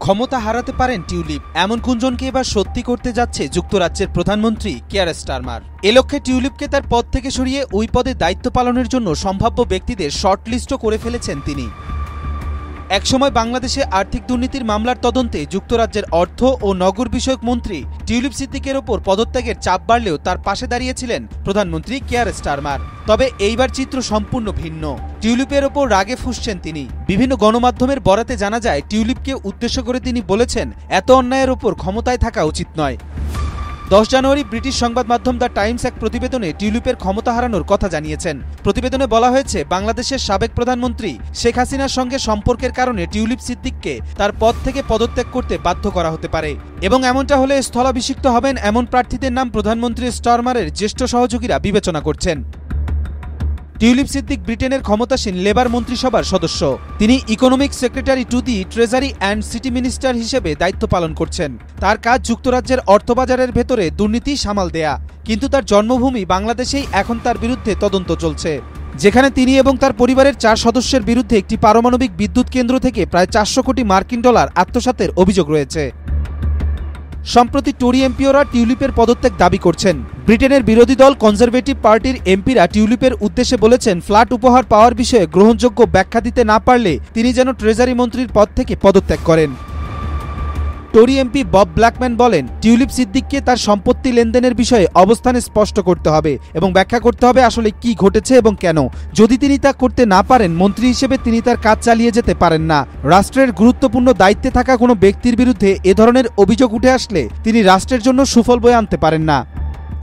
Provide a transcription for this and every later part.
ক্ষমতা হারাতে পারেন টিউলিপ, এমন গুঞ্জনকে এবার সত্যি করতে যাচ্ছে যুক্তরাজ্যের প্রধানমন্ত্রী কিয়ার স্টারমার। এ লক্ষ্যে টিউলিপকে তার পদ থেকে সরিয়ে ওই পদে দায়িত্ব পালনের জন্য সম্ভাব্য ব্যক্তিদের শর্টলিস্টও করে ফেলেছেন তিনি। একসময় বাংলাদেশে আর্থিক দুর্নীতির মামলার তদন্তে যুক্তরাজ্যের অর্থ ও নগর বিষয়ক মন্ত্রী টিউলিপ সিদ্দিকের ওপর পদত্যাগের চাপ বাড়লেও তার পাশে দাঁড়িয়েছিলেন প্রধানমন্ত্রী কিয়ার স্টারমার। তবে এইবার চিত্র সম্পূর্ণ ভিন্ন। টিউলিপের ওপর রাগে ফুঁসছেন তিনি। বিভিন্ন গণমাধ্যমের বরাতে জানা যায়, টিউলিপকে উদ্দেশ্য করে তিনি বলেছেন, এত অন্যায়ের ওপর ক্ষমতায় থাকা উচিত নয়। 10 জানুয়ারি ব্রিটিশ সংবাদ মাধ্যম দ্য টাইমস এক প্রতিবেদনে টিউলিপের ক্ষমতা হারানোর কথা জানিয়েছেন। প্রতিবেদনে বলা হয়েছে, বাংলাদেশের সাবেক প্রধানমন্ত্রী শেখ হাসিনার সঙ্গে সম্পর্কের কারণে টিউলিপ সিদ্দিককে তার পদ থেকে পদত্যাগ করতে বাধ্য করা হতে পারে এবং এমনটা হলে স্থলাভিষিক্ত হবেন এমন প্রার্থীদের নাম প্রধানমন্ত্রী স্টারমারের জ্যেষ্ঠ সহযোগীরা বিবেচনা করছেন। টিউলিপ সিদ্দিক ব্রিটেনের ক্ষমতাসীন লেবার মন্ত্রিসভার সদস্য। তিনি economic secretary to the treasury and city minister হিসেবে দায়িত্ব পালন করছেন। তার কাজ যুক্তরাজ্যের অর্থবাজারের ভেতরে দুর্নীতি সামাল দেয়া, কিন্তু তার জন্মভূমি বাংলাদেশেই এখন তার বিরুদ্ধে তদন্ত চলছে, যেখানে তিনি এবং তার পরিবারের 4 সদস্যের বিরুদ্ধে একটি পারমাণবিক বিদ্যুৎ কেন্দ্র থেকে প্রায় 400 কোটি মার্কিন ডলার আত্মসাতের অভিযোগ রয়েছে। সম্প্রতি টোরি এমপিওরা টিউলিপের পদত্যাগ দাবি করছেন। ব্রিটেনের বিরোধী দল কনজারভেটিভ পার্টির এমপিরা টিউলিপের উদ্দেশ্যে বলেছেন, ফ্ল্যাট উপহার পাওয়ার বিষয়ে গ্রহণযোগ্য ব্যাখ্যা দিতে না পারলে তিনি যেন ট্রেজারি মন্ত্রীর পদ থেকে পদত্যাগ করেন। টোরি এমপি বব ব্ল্যাকম্যান বলেন, টিউলিপ সিদ্দিককে তার সম্পত্তি লেনদেনের বিষয়ে অবস্থানে স্পষ্ট করতে হবে এবং ব্যাখ্যা করতে হবে আসলে কি ঘটেছে এবং কেন। যদি তিনি তা করতে না পারেন, মন্ত্রী হিসেবে তিনি তার কাজ চালিয়ে যেতে পারেন না। রাষ্ট্রের গুরুত্বপূর্ণ দায়িত্বে থাকা কোনো ব্যক্তির বিরুদ্ধে এ ধরনের অভিযোগ উঠে আসলে তিনি রাষ্ট্রের জন্য সুফল বয়ে আনতে পারেন না।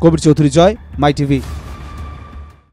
কবির চৌধুরী, জয়, মাই টিভি।